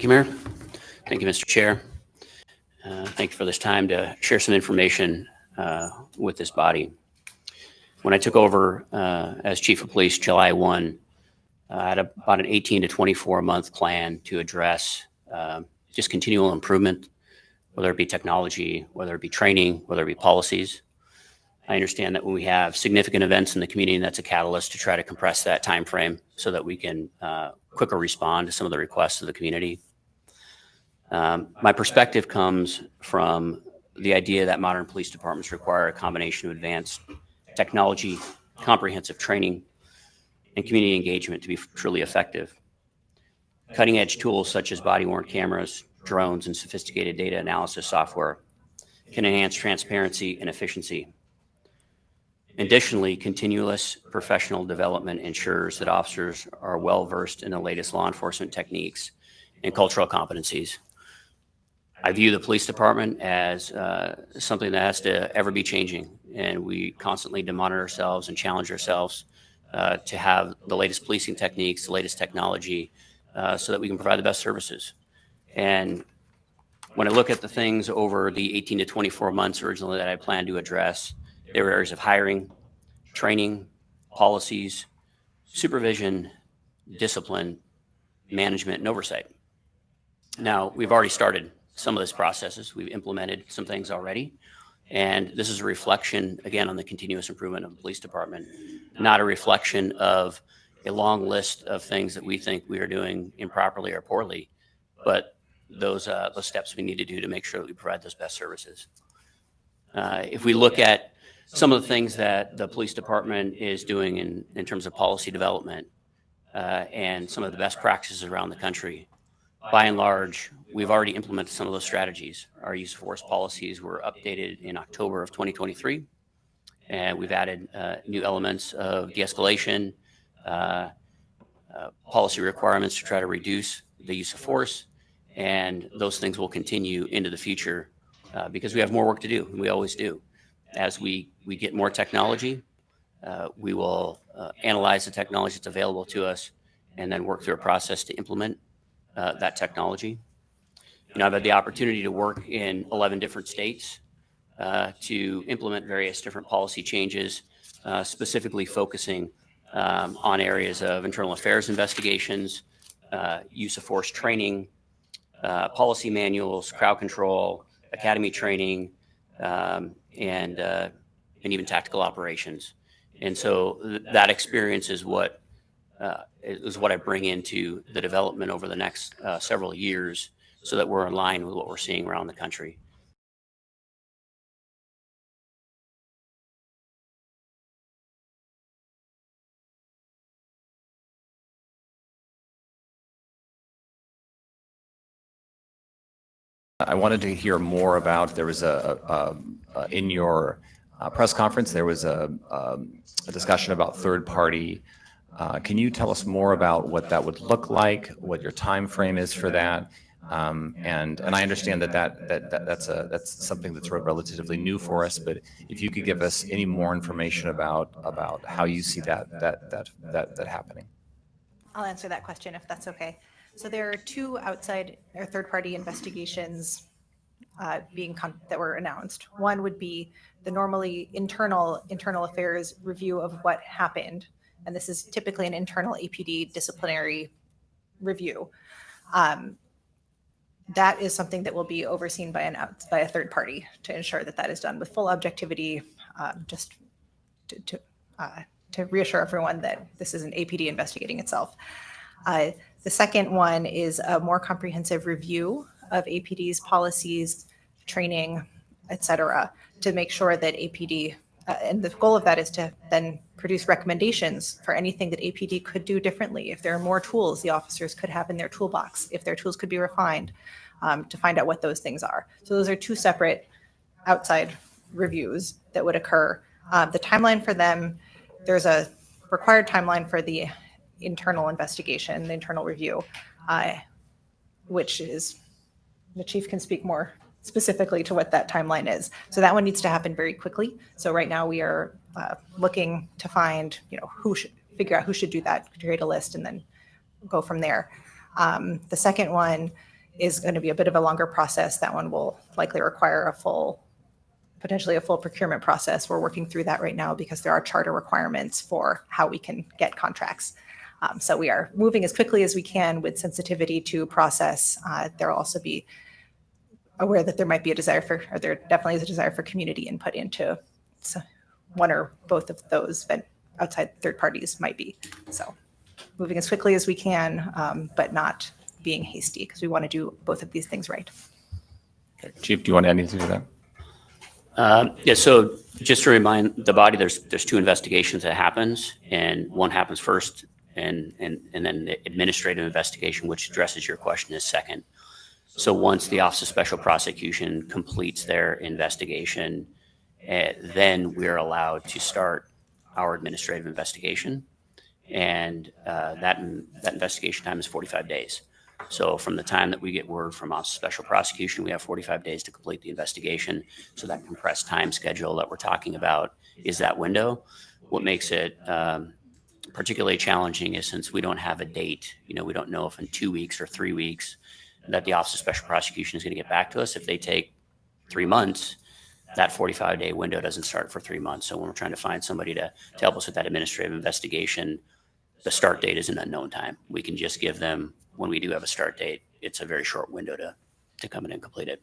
Thank you, Mayor. Thank you, Mr. Chair. Thank you for this time to share some information with this body. When I took over as Chief of Police July 1, I had about an 18 to 24 month plan to address just continual improvement, whether it be technology, whether it be training, whether it be policies. I understand that when we have significant events in the community, that's a catalyst to try to compress that time frame so that we can quicker respond to some of the requests of the community. My perspective comes from the idea that modern police departments require a combination of advanced technology, comprehensive training, and community engagement to be truly effective. Cutting-edge tools such as body-worn cameras, drones, and sophisticated data analysis software can enhance transparency and efficiency. Additionally, continuous professional development ensures that officers are well-versed in the latest law enforcement techniques and cultural competencies. I view the police department as something that has to ever be changing, and we constantly monitor ourselves and challenge ourselves to have the latest policing techniques, the latest technology, so that we can provide the best services. And when I look at the things over the 18 to 24 months originally that I planned to address, there were areas of hiring, training, policies, supervision, discipline, management, and oversight. Now, we've already started some of those processes. We've implemented some things already. And this is a reflection, again, on the continuous improvement of the police department, not a reflection of a long list of things that we think we are doing improperly or poorly, but those steps we need to do to make sure that we provide those best services. If we look at some of the things that the police department is doing in terms of policy development and some of the best practices around the country, by and large, we've already implemented some of those strategies. Our use of force policies were updated in October of 2023, and we've added new elements of de-escalation, policy requirements to try to reduce the use of force, and those things will continue into the future because we have more work to do, and we always do. As we get more technology, we will analyze the technology that's available to us and then work through a process to implement that technology. I've had the opportunity to work in 11 different states to implement various different policy changes, specifically focusing on areas of internal affairs investigations, use of force training, policy manuals, crowd control, academy training, and even tactical operations. And so that experience is what I bring into the development over the next several years so that we're in line with what we're seeing around the country. I wanted to hear more about, there was in your press conference, there was a discussion about third party. Can you tell us more about what that would look like, what your time frame is for that? And I understand that's something that's relatively new for us, but if you could give us any more information about how you see that happening. I'll answer that question if that's okay. So there are two outside or third-party investigations that were announced. One would be the normally internal affairs review of what happened, and this is typically an internal APD disciplinary review. That is something that will be overseen by a third party to ensure that is done with full objectivity, just to reassure everyone that this is an APD investigating itself. The second one is a more comprehensive review of APD's policies, training, et cetera, to make sure that APD, and the goal of that is to then produce recommendations for anything that APD could do differently. If there are more tools the officers could have in their toolbox, if their tools could be refined, to find out what those things are. So those are two separate outside reviews that would occur. The timeline for them, there's a required timeline for the internal investigation, the internal review, which is, the chief can speak more specifically to what that timeline is. So that one needs to happen very quickly. So right now we are looking to find, figure out who should do that, create a list, and then go from there. The second one is going to be a bit of a longer process. That one will likely require potentially a full procurement process. We're working through that right now because there are charter requirements for how we can get contracts. So we are moving as quickly as we can with sensitivity to process. There will also be aware that there might be a desire for, or there definitely is a desire for community input into one or both of those, but outside third parties might be. So moving as quickly as we can, but not being hasty because we want to do both of these things right. Okay. Chief, do you want to add anything to that? Yeah, so just to remind the body, there's two investigations that happens, and one happens first, and then the administrative investigation, which addresses your question, is second. So once the Office of Special Prosecution completes their investigation, then we're allowed to start our administrative investigation, and that investigation time is 45 days. So from the time that we get word from Office of Special Prosecution, we have 45 days to complete the investigation. So that compressed time schedule that we're talking about is that window. What makes it particularly challenging is since we don't have a date, we don't know if in 2 weeks or 3 weeks that the Office of Special Prosecution is going to get back to us. If they take 3 months, that 45-day window doesn't start for 3 months. So when we're trying to find somebody to help us with that administrative investigation, the start date is an unknown time. We can just give them, when we do have a start date, it's a very short window to come in and complete it.